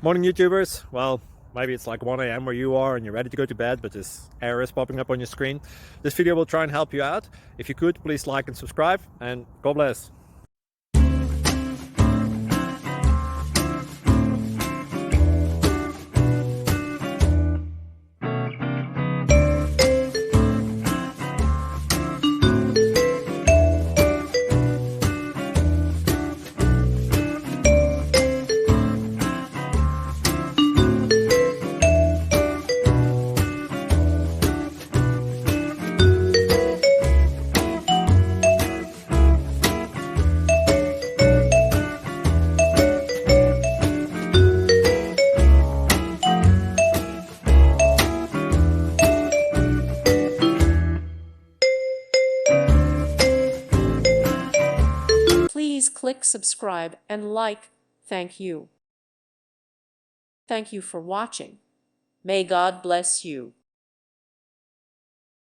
Morning YouTubers. Well, maybe it's like 1 a.m. where you are and you're ready to go to bed, but this error is popping up on your screen. This video will try and help you out. If you could, please like and subscribe, and God bless. Please click subscribe and like. Thank you. Thank you for watching. May God bless you.